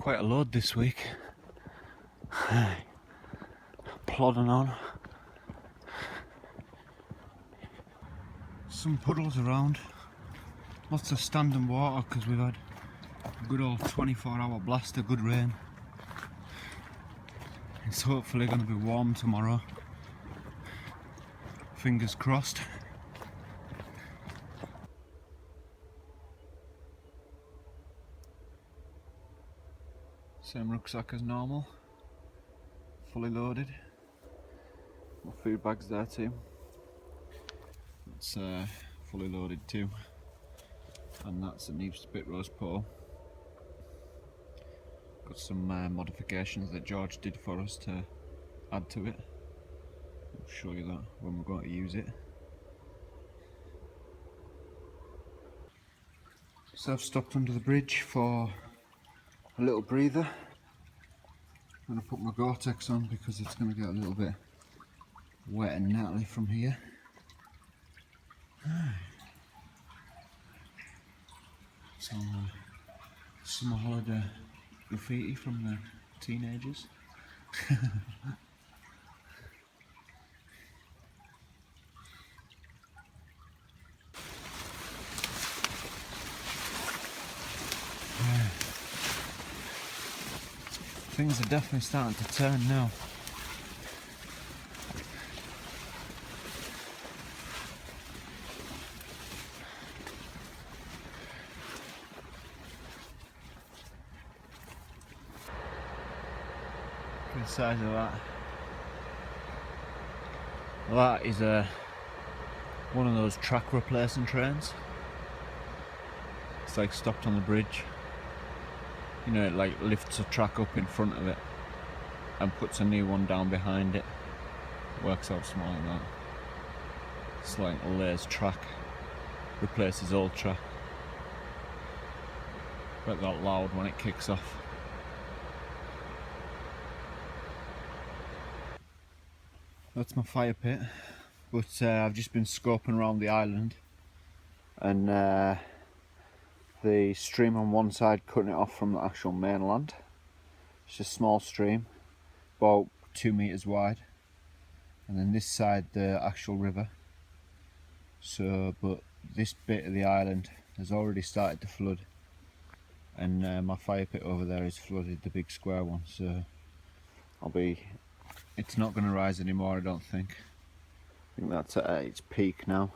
quite a load this week. Plodding on. Some puddles around. Lots of standing water because we've had a good old 24-hour blast of good rain. It's hopefully going to be warm tomorrow. Fingers crossed. Same rucksack as normal. Fully loaded. My food bag's there too. It's fully loaded too. And that's a new spit roast pole. Got some modifications that George did for us to add to it. I'll show you that when we're going to use it. So I've stopped under the bridge for a little breather. I'm going to put my Gore-Tex on because it's going to get a little bit wet and nattily from here. Some summer holiday graffiti from the teenagers. Things are definitely starting to turn now. Look at the size of that. That is one of those track replacing trains. It's like stopped on the bridge. You know, it like lifts a track up in front of it and puts a new one down behind it. Works out small like that. It's like a layers track replaces old track. Bet that loud when it kicks off. That's my fire pit, but I've just been scoping around the island, and the stream on one side cutting it off from the actual mainland. It's a small stream, about 2 meters wide, and then this side the actual river. So, but this bit of the island has already started to flood, and my fire pit over there is flooded, the big square one. So it's not going to rise anymore, I don't think. I think that's at its peak now.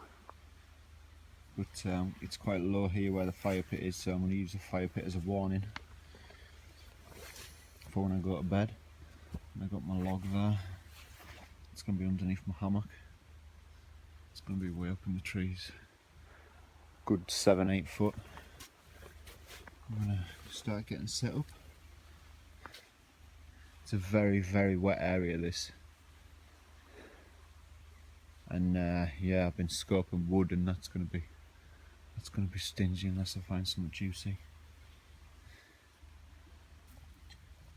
But it's quite low here where the fire pit is, so I'm going to use the fire pit as a warning for when I go to bed. And I got my log there. It's going to be underneath my hammock. It's going to be way up in the trees. Good 7-8 foot. I'm going to start getting set up. It's a very, very wet area, this. And yeah, I've been scoping wood, and that's going to be stingy unless I find something juicy.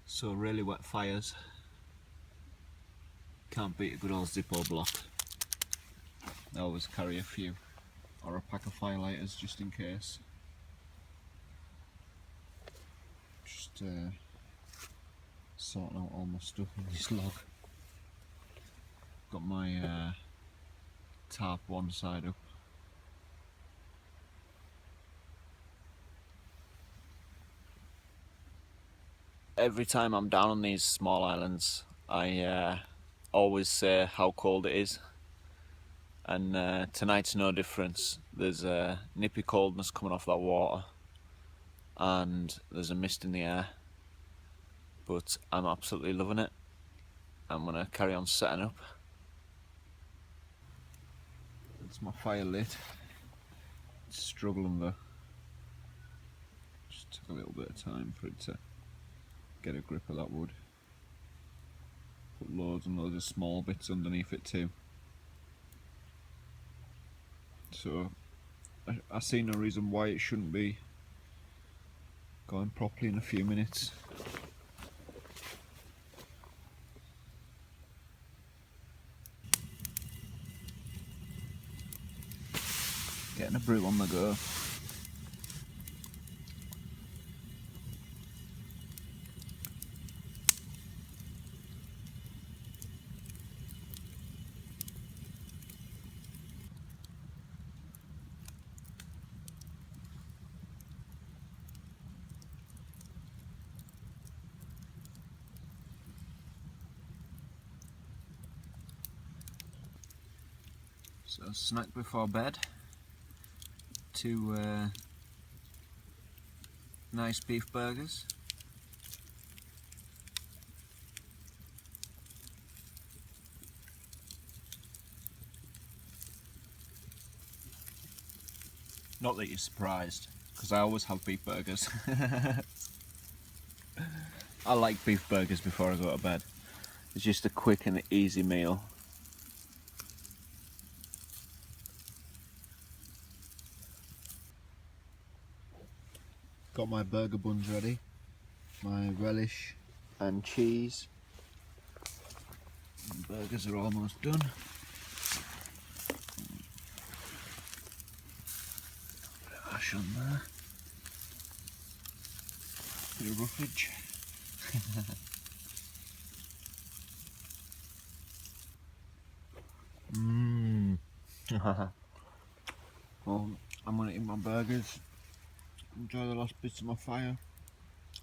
So really wet fires. Can't beat a good old Zippo block. I always carry a few, or a pack of firelighters just in case. Just sorting out all my stuff in this log. Got my tarp one side up. Every time I'm down on these small islands, I always say how cold it is, and tonight's no difference. There's a nippy coldness coming off that water, and there's a mist in the air, but I'm absolutely loving it. I'm going to carry on setting up. That's my fire lit. It's struggling though. Just took a little bit of time for it to get a grip of that wood. Put loads and loads of small bits underneath it too. So I see no reason why it shouldn't be going properly in a few minutes. Getting a brew on the go. So snack before bed. Two nice beef burgers. Not that you're surprised, because I always have beef burgers. I like beef burgers before I go to bed. It's just a quick and easy meal. Got my burger buns ready, my relish and cheese. And burgers are almost done. Bit of ash on there. Bit of roughage. Mmm. Well, I'm gonna eat my burgers, enjoy the last bits of my fire,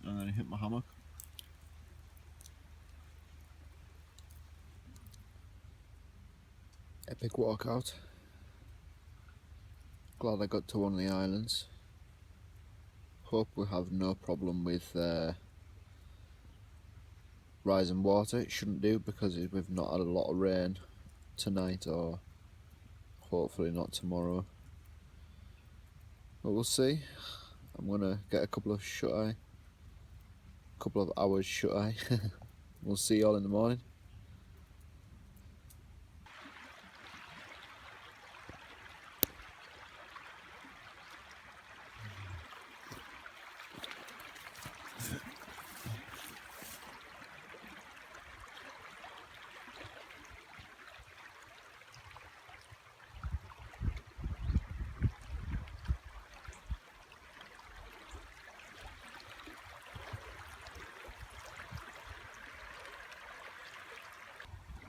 and then hit my hammock. Epic walkout. Glad I got to one of the islands. Hope we have no problem with rising water. It shouldn't do, because we've not had a lot of rain tonight, or hopefully not tomorrow. But we'll see. I'm gonna get a couple of shut-eye, couple of hours shut-eye. We'll see y'all in the morning.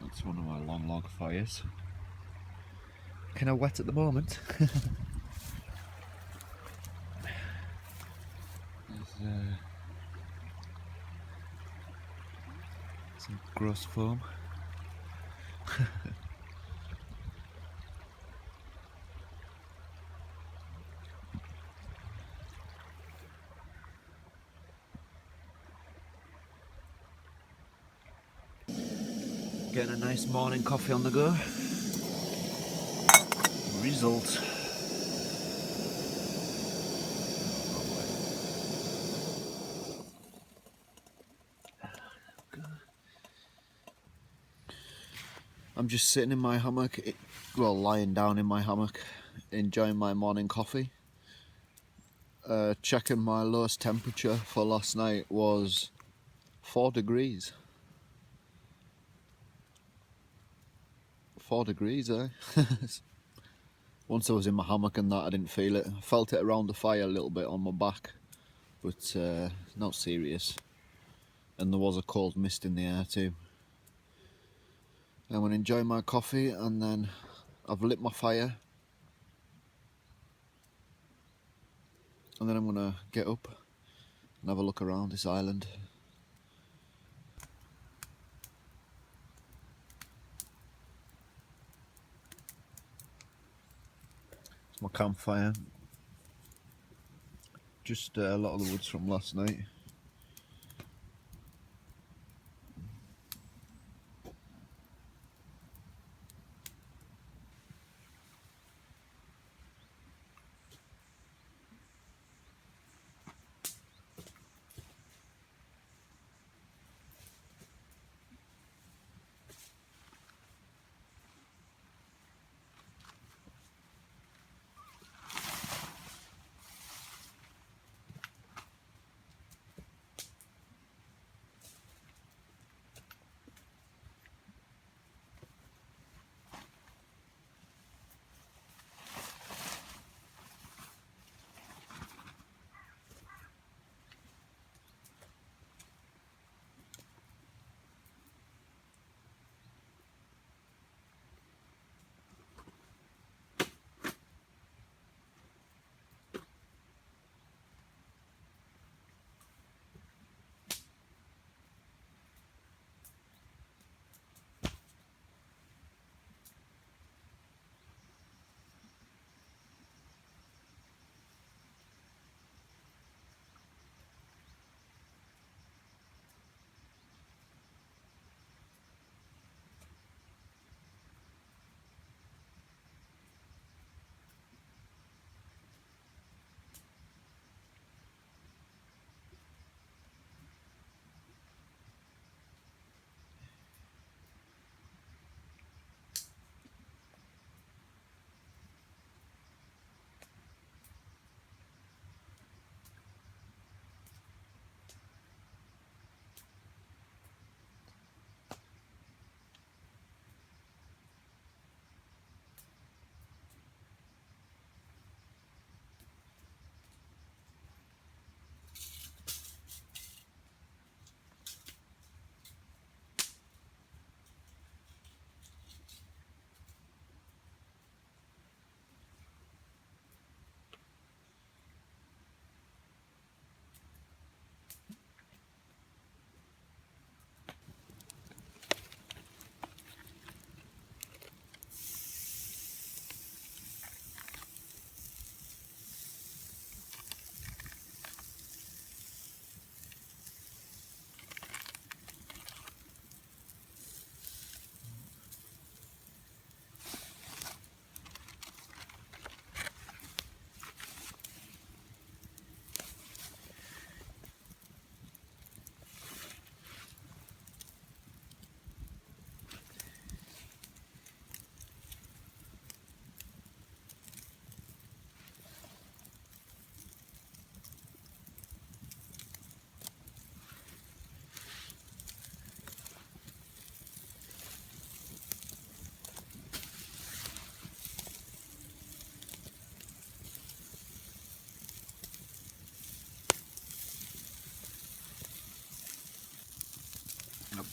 That's one of my long log fires. Kind of wet at the moment. There's some gross foam. Getting a nice morning coffee on the go. Result. I'm just sitting in my hammock, well, lying down in my hammock, enjoying my morning coffee. Checking my lowest temperature for last night was 4 degrees. 4 degrees, eh? Once I was in my hammock and that, I didn't feel it. I felt it around the fire a little bit on my back, but not serious. And there was a cold mist in the air too. I'm going to enjoy my coffee, and then I've lit my fire. And then I'm going to get up and have a look around this island. It's my campfire. Just a lot of the woods from last night.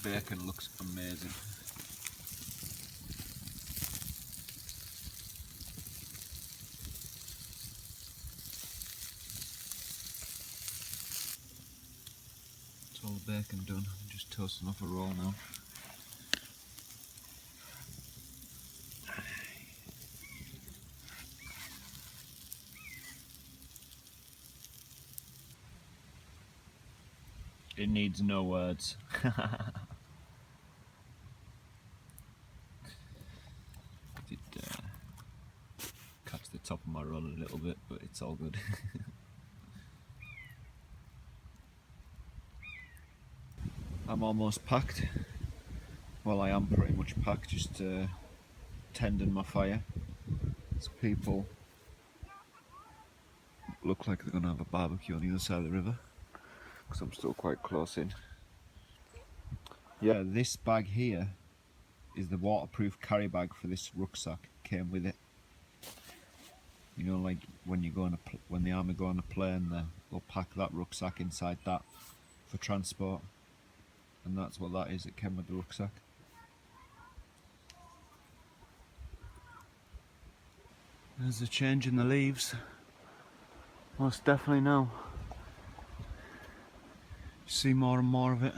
bacon looks amazing. That's all the bacon done. I'm just toasting off a roll now. It needs no words. Did catch the top of my roll a little bit, but it's all good. I'm almost packed. Well, I am pretty much packed, just tending my fire. There's people look like they're going to have a barbecue on the other side of the river, because I'm still quite close in. Yeah, this bag here is the waterproof carry bag for this rucksack. Came with it. You know, like when you go on when the army go on a plane, they'll pack that rucksack inside that for transport, and that's what that is. It came with the rucksack. There's a change in the leaves. Most definitely now. See more and more of it.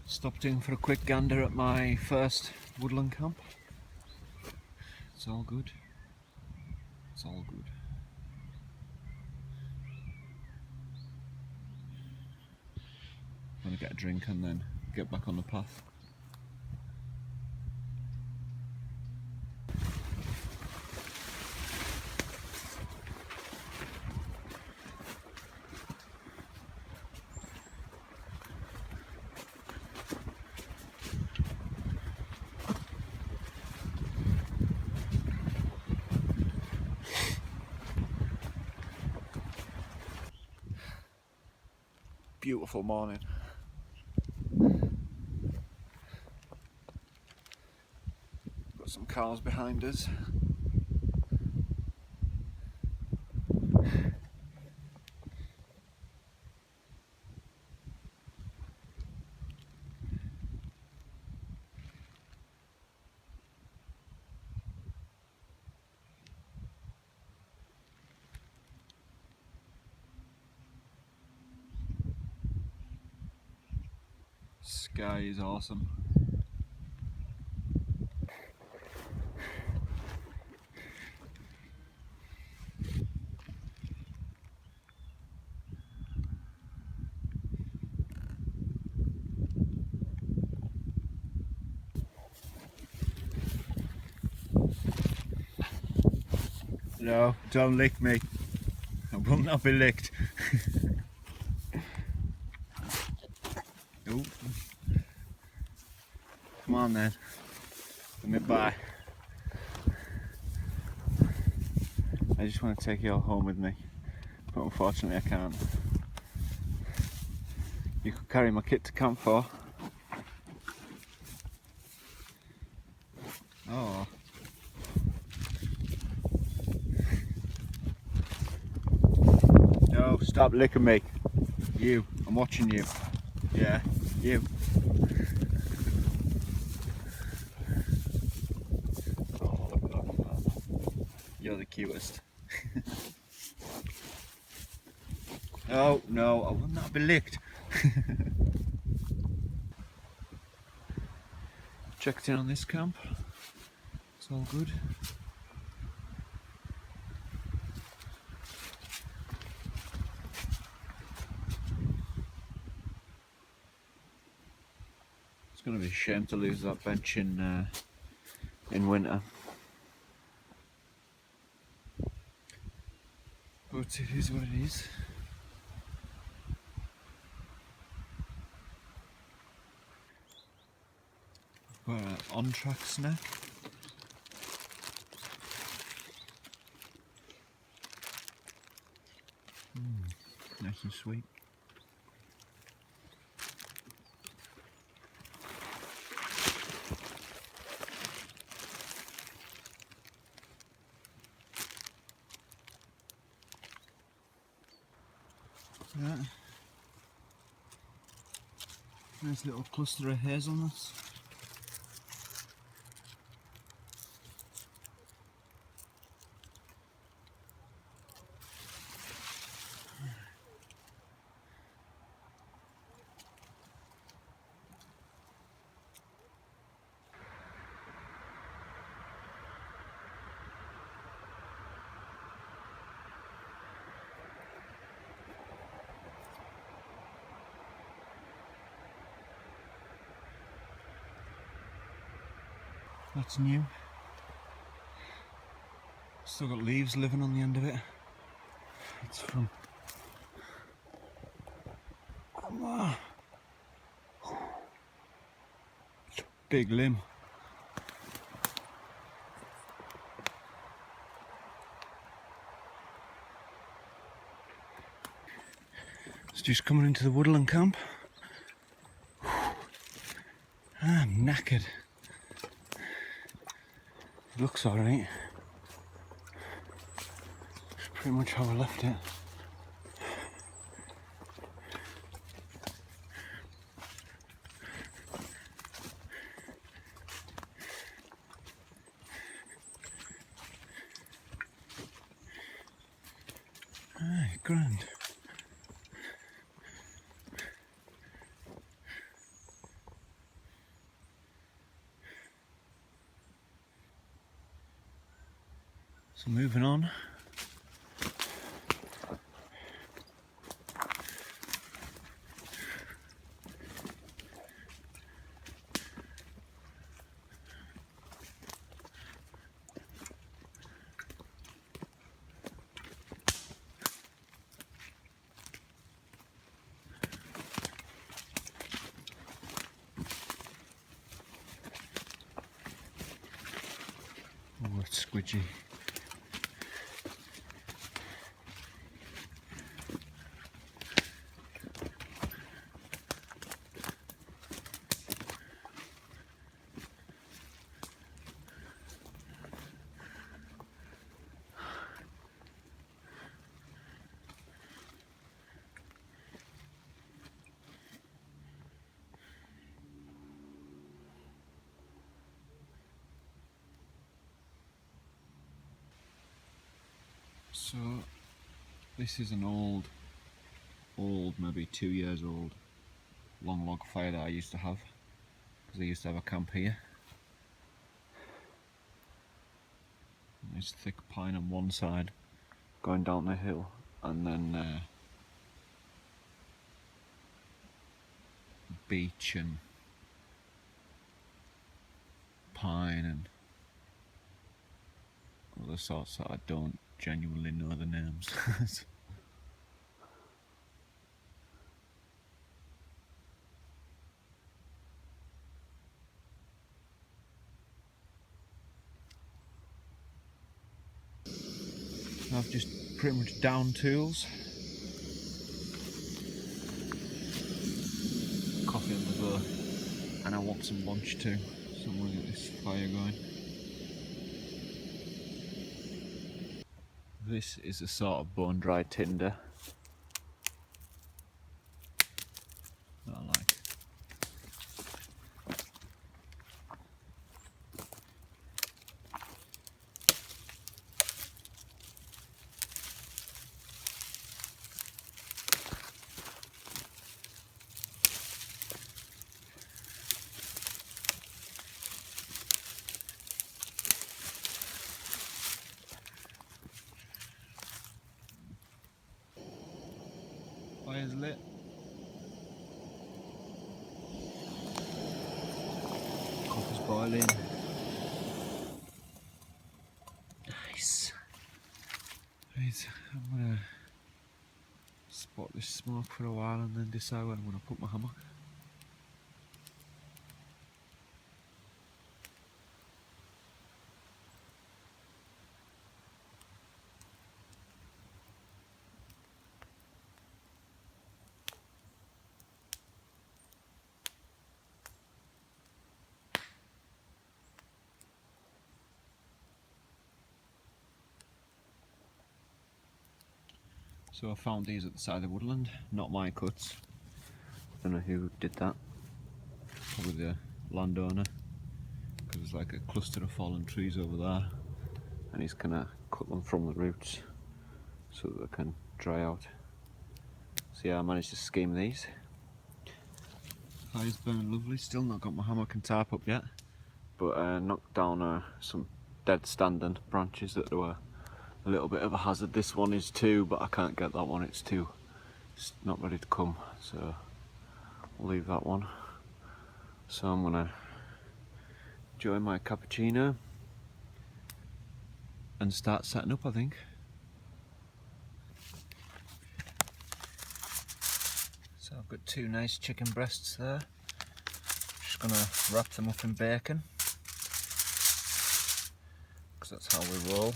Stopped in for a quick gander at my first woodland camp. It's all good. It's all good. I'm gonna get a drink and then get back on the path. Beautiful morning. Got some cars behind us. Sky is awesome. No, don't lick me. I will not be licked. Ooh. Come on then. Let me by. I just want to take you all home with me, but unfortunately I can't. You could carry my kit to camp for. Oh. No, stop licking me. You, I'm watching you. Yeah, you. Oh, look at that. You're the cutest. Oh, no, I will not be licked. Checked in on this camp. It's all good. It's going to be a shame to lose that bench in winter. But it is what it is. Got an on-track snack. Nice and sweet. Yeah. Nice little cluster of hazelnuts. That's new. Still got leaves living on the end of it. It's from big limb. It's just coming into the woodland camp. I'm knackered. It looks alright. It's pretty much how I left it. Aye, grand. So moving on. Oh, it's squidgy. So this is an old, maybe 2 years old, long log fire that I used to have, because I used to have a camp here. There's thick pine on one side going down the hill, and then beech and pine and other sorts that I don't genuinely know the names. I've just pretty much downed tools. Coffee on the go, and I want some lunch too, so I'm gonna get this fire going. This is a sort of bone dry tinder that I like. Fire's lit. Coffee's boiling. Nice. Right, I'm gonna spot this smoke for a while and then decide where I'm gonna put my hammock. So I found these at the side of the woodland, not my cuts. Don't know who did that, probably the landowner, because there's like a cluster of fallen trees over there and he's gonna cut them from the roots so that they can dry out. So yeah, I managed to scheme these. Fire's burning lovely, still not got my hammock and tarp up yet, but knocked down some dead standing branches that were a little bit of a hazard. This one is too, but I can't get that one, it's not ready to come, so I'll leave that one. So I'm gonna enjoy my cappuccino and start setting up, I think. So I've got 2 nice chicken breasts there. Just gonna wrap them up in bacon, because that's how we roll.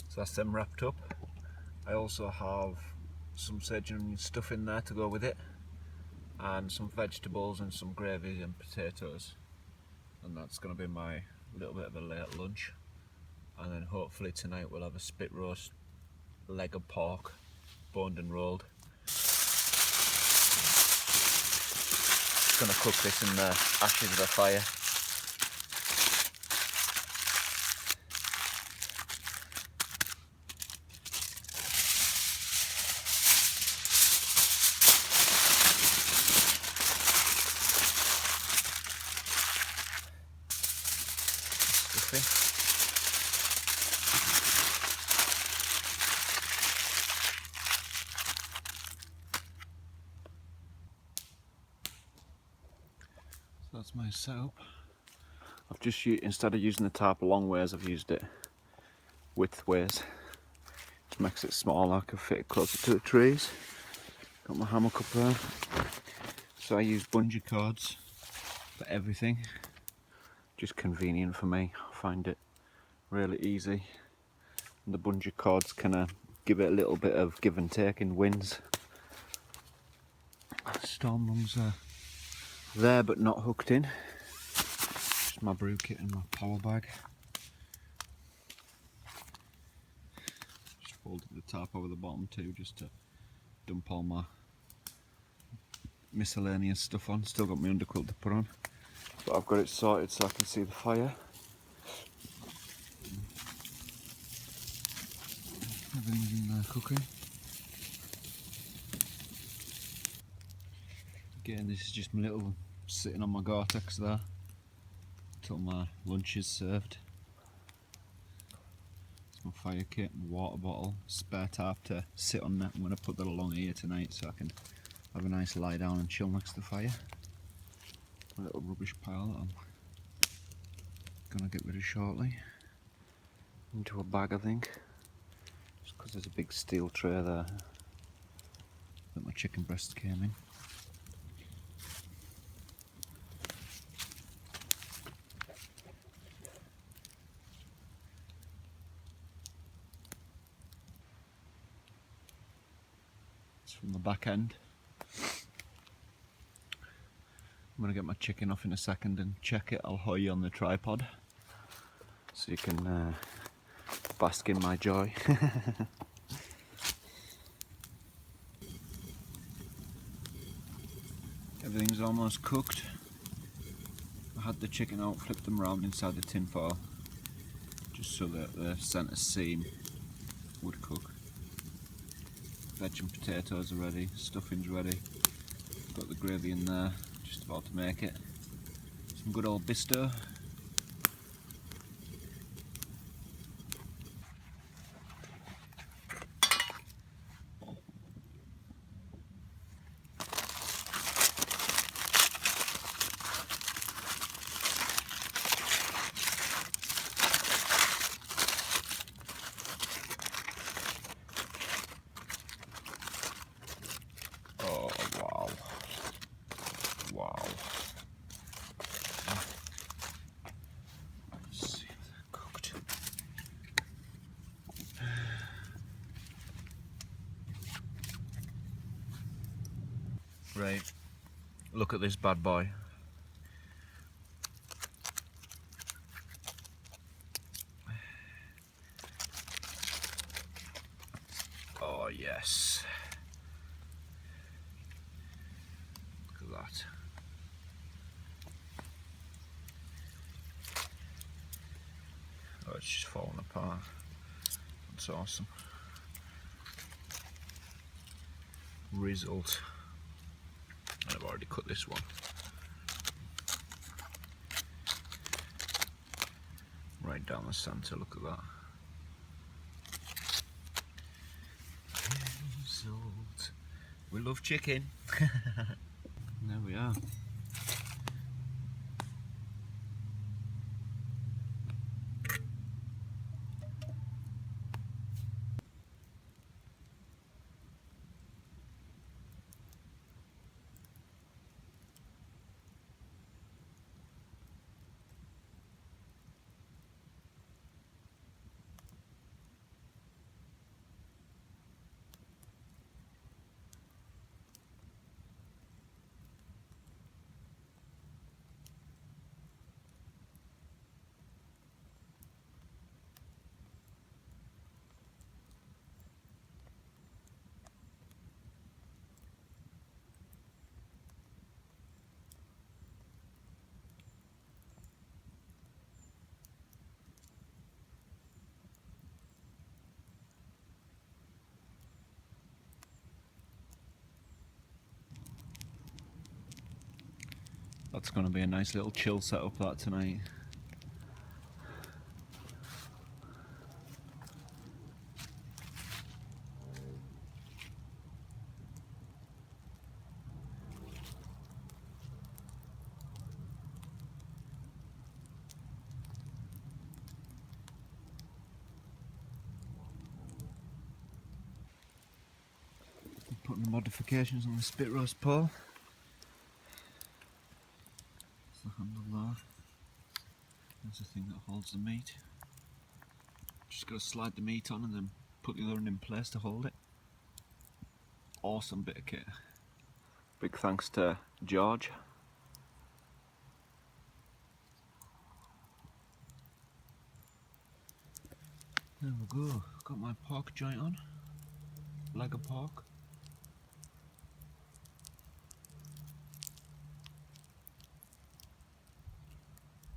So that's them wrapped up. I also have some sage and onion stuff in there to go with it, and some vegetables and some gravy and potatoes, and that's going to be my little bit of a late lunch. And then hopefully tonight we'll have a spit roast leg of pork, boned and rolled. Just going to cook this in the ashes of the fire. So that's my setup. I've just instead of using the tarp long ways, I've used it width ways. It makes it smaller, I can fit it closer to the trees. Got my hammock up there. So I use bungee cords for everything. Just convenient for me. I find it really easy. And the bungee cords can give it a little bit of give and take in winds. Storm lungs are there but not hooked in. Just my brew kit and my power bag. Just folded the tarp over the bottom too, just to dump all my miscellaneous stuff on. Still got my underquilt to put on, but I've got it sorted so I can see the fire. Everything's in there cooking. Again, this is just my little sitting on my Gore-Tex there until my lunch is served. It's my fire kit, my water bottle, spare tarp to sit on that. I'm going to put that along here tonight so I can have a nice lie down and chill next to the fire. A little rubbish pile that I'm going to get rid of shortly. Into a bag, I think. Just because there's a big steel tray there that my chicken breasts came in. From the back end. I'm going to get my chicken off in a second and check it. I'll hoy you on the tripod so you can bask in my joy. Everything's almost cooked. I had the chicken out, flipped them around inside the tin foil just so that the centre seam would cook. Veg and potatoes are ready, stuffing's ready, got the gravy in there, just about to make it. Some good old bisto. Oh wow. Wow. Let's see if they're cooked. Right, look at this bad boy. it's just falling apart. That's awesome. Result. I've already cut this one. Right down the centre, look at that. Result. We love chicken. There we are. That's going to be a nice little chill setup that tonight. Putting the modifications on the spit roast pole. There's the handle there. There's the thing that holds the meat. Just got to slide the meat on and then put the other one in place to hold it. Awesome bit of kit. Big thanks to George. There we go. Got my pork joint on. Leg of pork.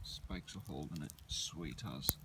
Spikes are holding it. Sweet as.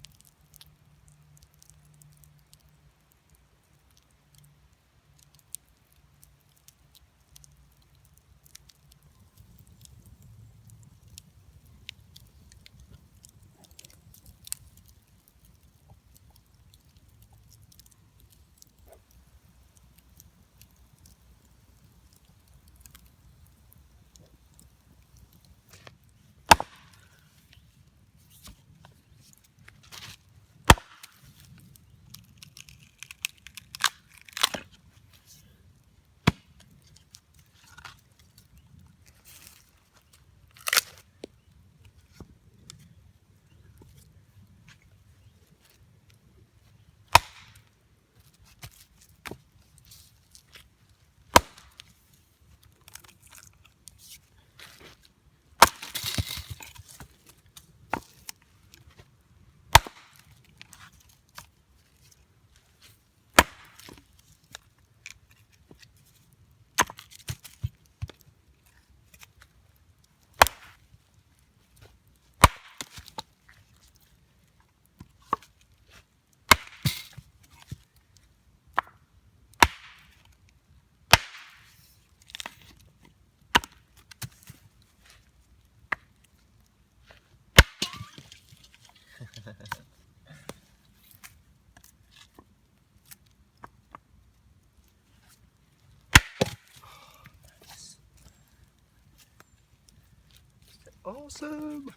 Awesome!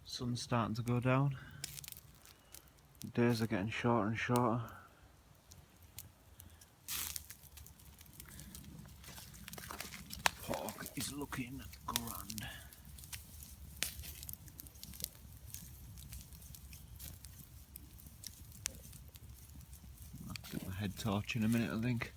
Sun's starting to go down. Days are getting shorter and shorter. Pork is looking grand. I'll get my head torch in a minute, I think.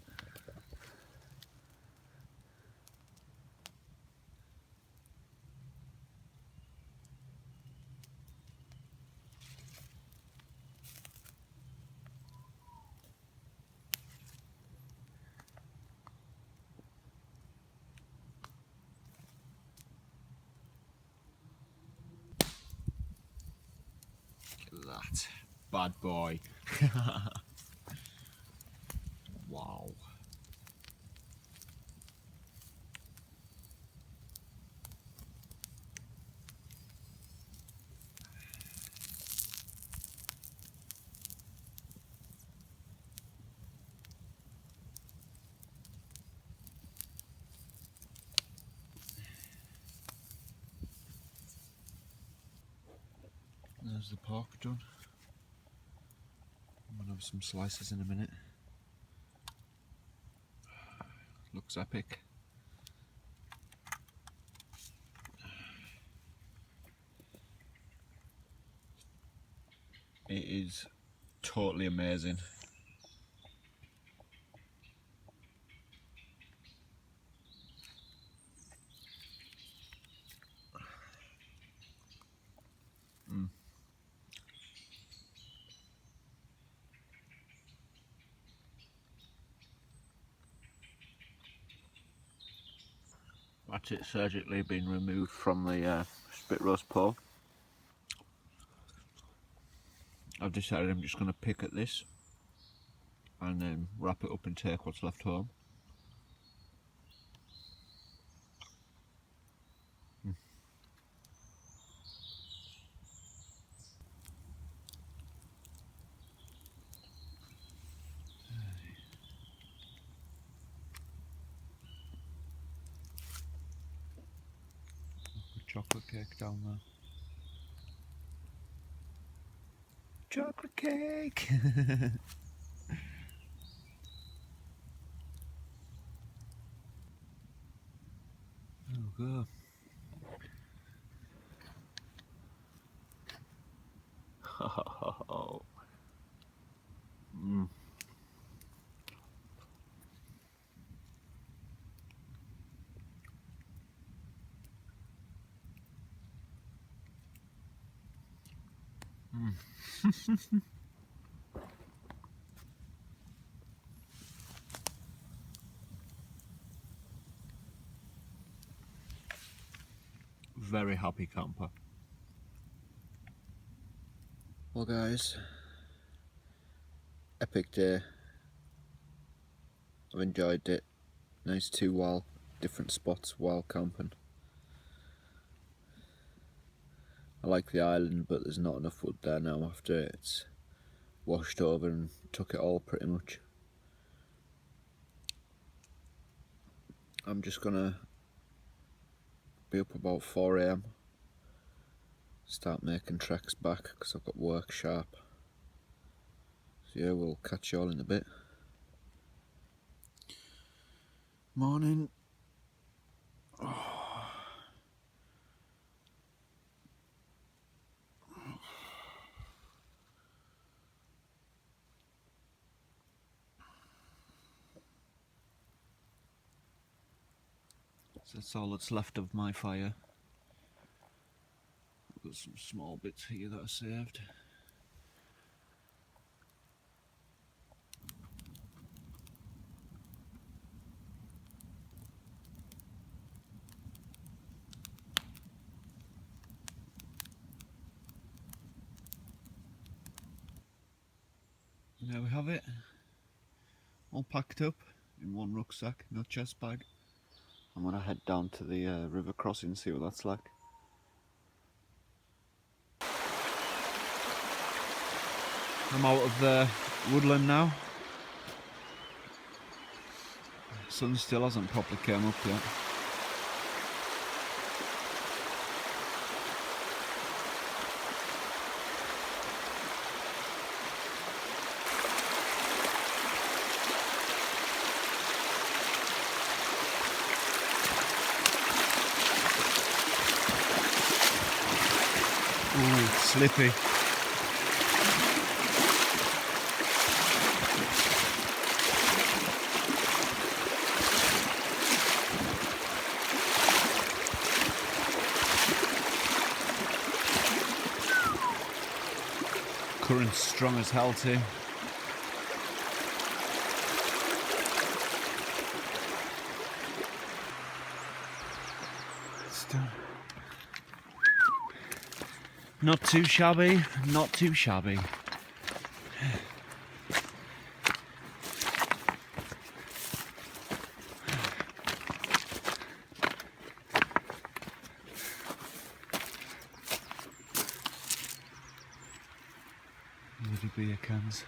that bad boy. Wow. There's the pork done. I'm gonna have some slices in a minute. Looks epic. It is totally amazing. That's it surgically been removed from the spit roast pole. I've decided I'm just going to pick at this and then wrap it up and take what's left home. Chocolate cake down there. Chocolate cake! Oh god. Oh. Mm. Mm. Very happy camper. Well guys, epic day. I've enjoyed it. Nice 2 while different spots while camping. I like the island, but there's not enough wood there now after it's washed over and took it all pretty much. I'm just gonna be up about 4 AM, start making treks back because I've got work sharp. So yeah, we'll catch you all in a bit. Morning. So that's all that's left of my fire. I've got some small bits here that I saved. There we have it, all packed up in one rucksack, no chest bag. I'm gonna head down to the river crossing, see what that's like. I'm out of the woodland now. Sun still hasn't properly came up yet. Ooh, it's slippy. Current's strong as hell too. It's done. Not too shabby, not too shabby. Little beer cans.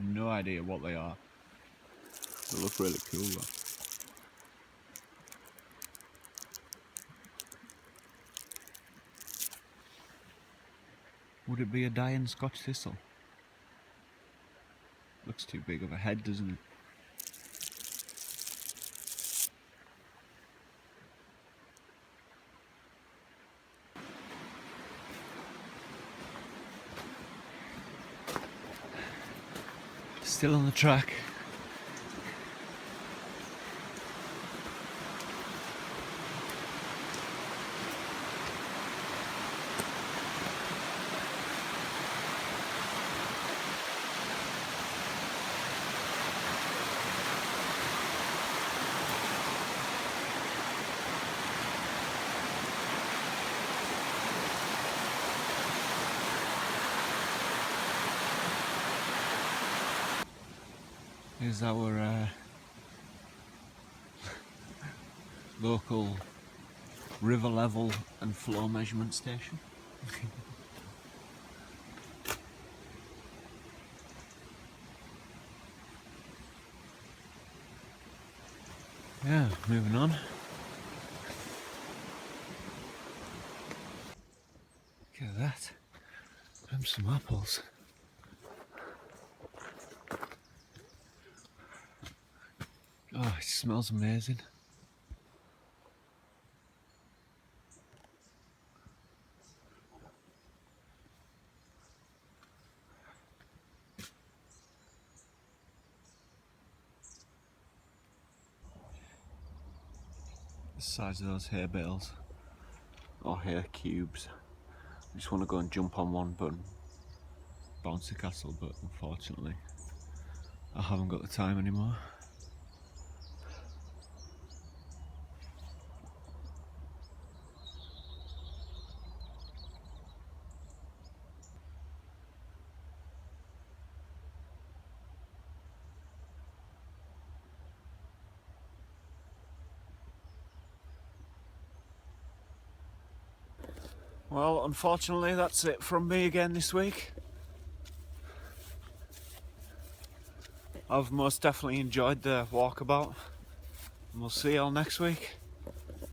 No idea what they are. They look really cool though. Would it be a dying Scotch thistle? Looks too big of a head, doesn't it? Still on the track. Here's our local river level and flow measurement station. Yeah, moving on. Look at that. Them some apples. Oh, it smells amazing. The size of those hay bales, or hay cubes. I just want to go and jump on one button, bouncy castle, but unfortunately I haven't got the time anymore. Well, unfortunately that's it from me again this week. I've most definitely enjoyed the walkabout, and we'll see you all next week.